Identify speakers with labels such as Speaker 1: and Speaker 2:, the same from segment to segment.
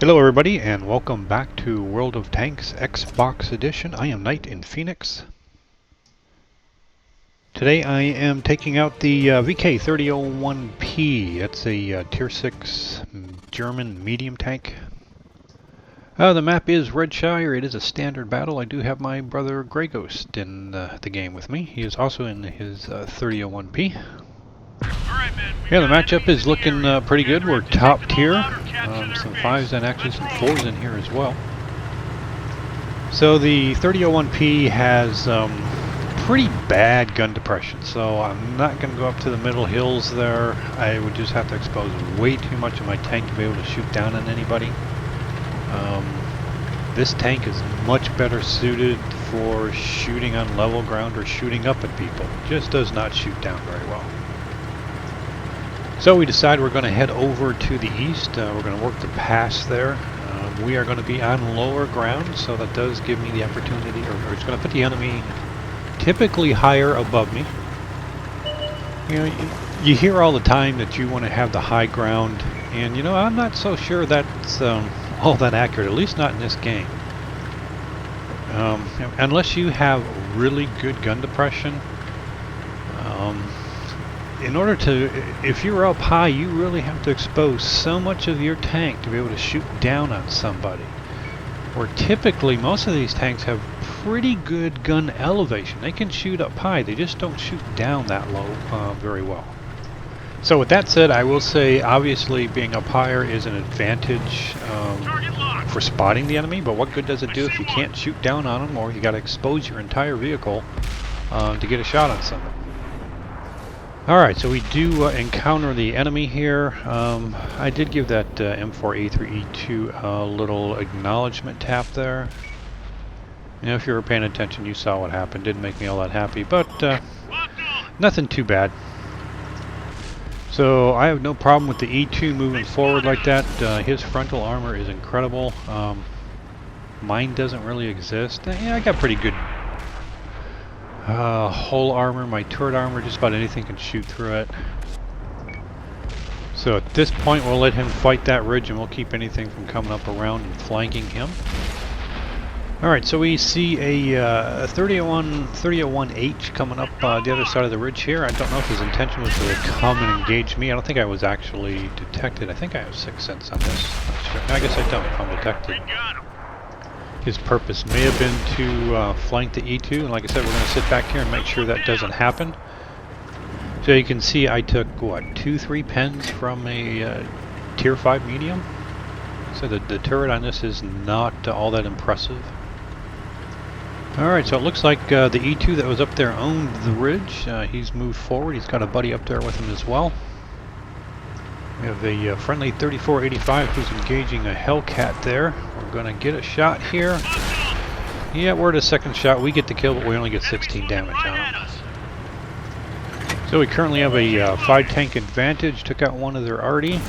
Speaker 1: Hello everybody and welcome back to World of Tanks Xbox Edition. I am NitePHX. Today I am taking out the VK3001P. That's a Tier 6 German medium tank. The map is Redshire. It is a standard battle. I do have my brother Grey Ghost in the game with me. He is also in his 3001P. Yeah, the matchup is looking pretty good. We're top tier. Some 5s and actually some 4s in here as well. So the 3001P has pretty bad gun depression, so I'm not going to go up to the middle hills there. I would just have to expose way too much of my tank to be able to shoot down on anybody. This tank is much better suited for shooting on level ground or shooting up at people. It just does not shoot down very well. So we decide we're going to head over to the east. We're going to work the pass there. We are going to be on lower ground, so that does give me the opportunity, or it's going to put the enemy typically higher above me. You know, you hear all the time that you want to have the high ground, and you know, I'm not so sure that's all that accurate, at least not in this game. Unless you have really good gun depression. In order to, if you're up high, you really have to expose so much of your tank to be able to shoot down on somebody. Where typically most of these tanks have pretty good gun elevation. They can shoot up high, they just don't shoot down that low very well. So with that said, I will say obviously being up higher is an advantage for spotting the enemy, but what good does it do if you can't shoot down on them, or you got to expose your entire vehicle to get a shot on someone? Alright, so we do encounter the enemy here. I did give that M4A3E2 a little acknowledgement tap there. You know, if you were paying attention, you saw what happened. Didn't make me all that happy, but nothing too bad. So I have no problem with the E2 moving forward like that. His frontal armor is incredible. Mine doesn't really exist. Yeah, I got pretty good hull armor. My turret armor, just about anything can shoot through it. So at this point we'll let him fight that ridge and we'll keep anything from coming up around and flanking him. Alright, so we see a 3001H coming up the other side of the ridge here. I don't know if his intention was to come and engage me. I don't think I was actually detected. I think I have 6th sense on this. Sure. I guess I don't if I'm detected. His purpose may have been to flank the E2, and like I said, we're going to sit back here and make sure that doesn't happen. So you can see I took, what, 2-3 pens from a Tier 5 medium? So the turret on this is not all that impressive. Alright, so it looks like the E2 that was up there owned the ridge. He's moved forward. He's got a buddy up there with him as well. We have a friendly 3485 who's engaging a Hellcat there. We're going to get a shot here. Yeah, we're at a second shot. We get the kill, but we only get 16 damage on him. So we currently have a 5 tank advantage. Took out one of their arty.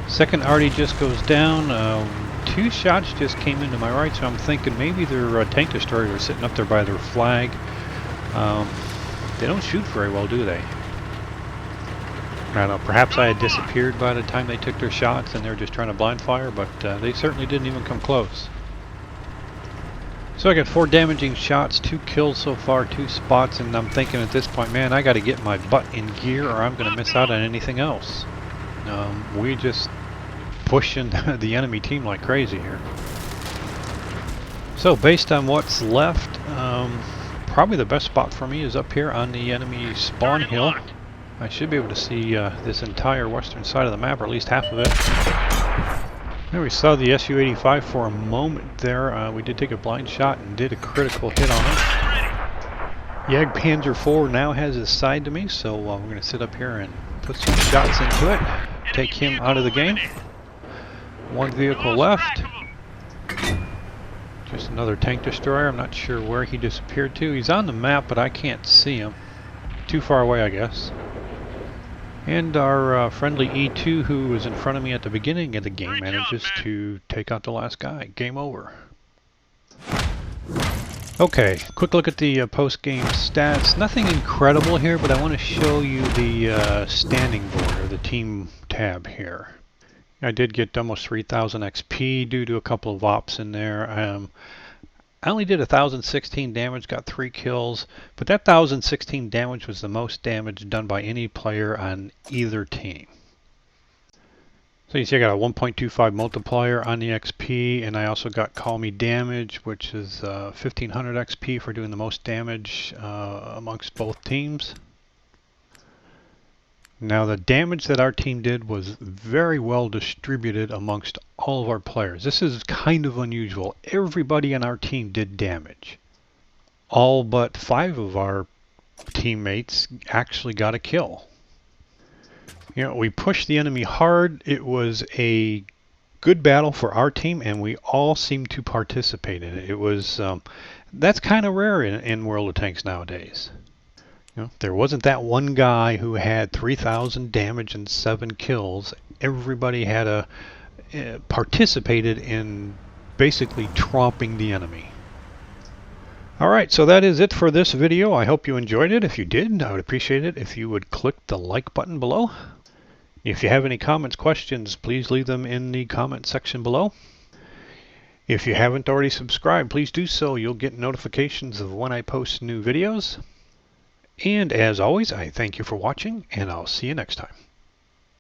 Speaker 1: Second arty just goes down. 2 shots just came into my right, so I'm thinking maybe their tank destroyer was sitting up there by their flag. They don't shoot very well, do they? I don't know, perhaps I had disappeared by the time they took their shots and they were just trying to blind fire, but they certainly didn't even come close. So I got 4 damaging shots, 2 kills so far, 2 spots, and I'm thinking at this point, man, I got to get my butt in gear or I'm going to miss out on anything else. We just pushing the enemy team like crazy here. So based on what's left, probably the best spot for me is up here on the enemy spawn hill. I should be able to see this entire western side of the map, or at least half of it. There we saw the Su-85 for a moment there. We did take a blind shot and did a critical hit on him. Jagdpanzer IV now has his side to me, so we're going to sit up here and put some shots into it. Take him out of the game. 1 vehicle left. Just another tank destroyer. I'm not sure where he disappeared to. He's on the map, but I can't see him. Too far away, I guess. And our friendly E2, who was in front of me at the beginning of the game, manages to take out the last guy. Game over. Okay, quick look at the post-game stats. Nothing incredible here, but I want to show you the standing board, or the team tab here. I did get almost 3,000 XP due to a couple of ops in there. I only did 1,016 damage, got 3 kills, but that 1,016 damage was the most damage done by any player on either team. So you see I got a 1.25 multiplier on the XP, and I also got Call Me Damage, which is 1,500 XP for doing the most damage amongst both teams. Now the damage that our team did was very well distributed amongst all of our players. This is kind of unusual. Everybody on our team did damage. All but 5 of our teammates actually got a kill. You know, we pushed the enemy hard. It was a good battle for our team, and we all seemed to participate in it. It was that's kind of rare in World of Tanks nowadays. You know, there wasn't that one guy who had 3,000 damage and 7 kills. Everybody had participated in basically tromping the enemy. Alright, so that is it for this video. I hope you enjoyed it. If you did, I would appreciate it if you would click the like button below. If you have any comments, questions, please leave them in the comment section below. If you haven't already subscribed, please do so. You'll get notifications of when I post new videos. And as always, I thank you for watching, and I'll see you next time.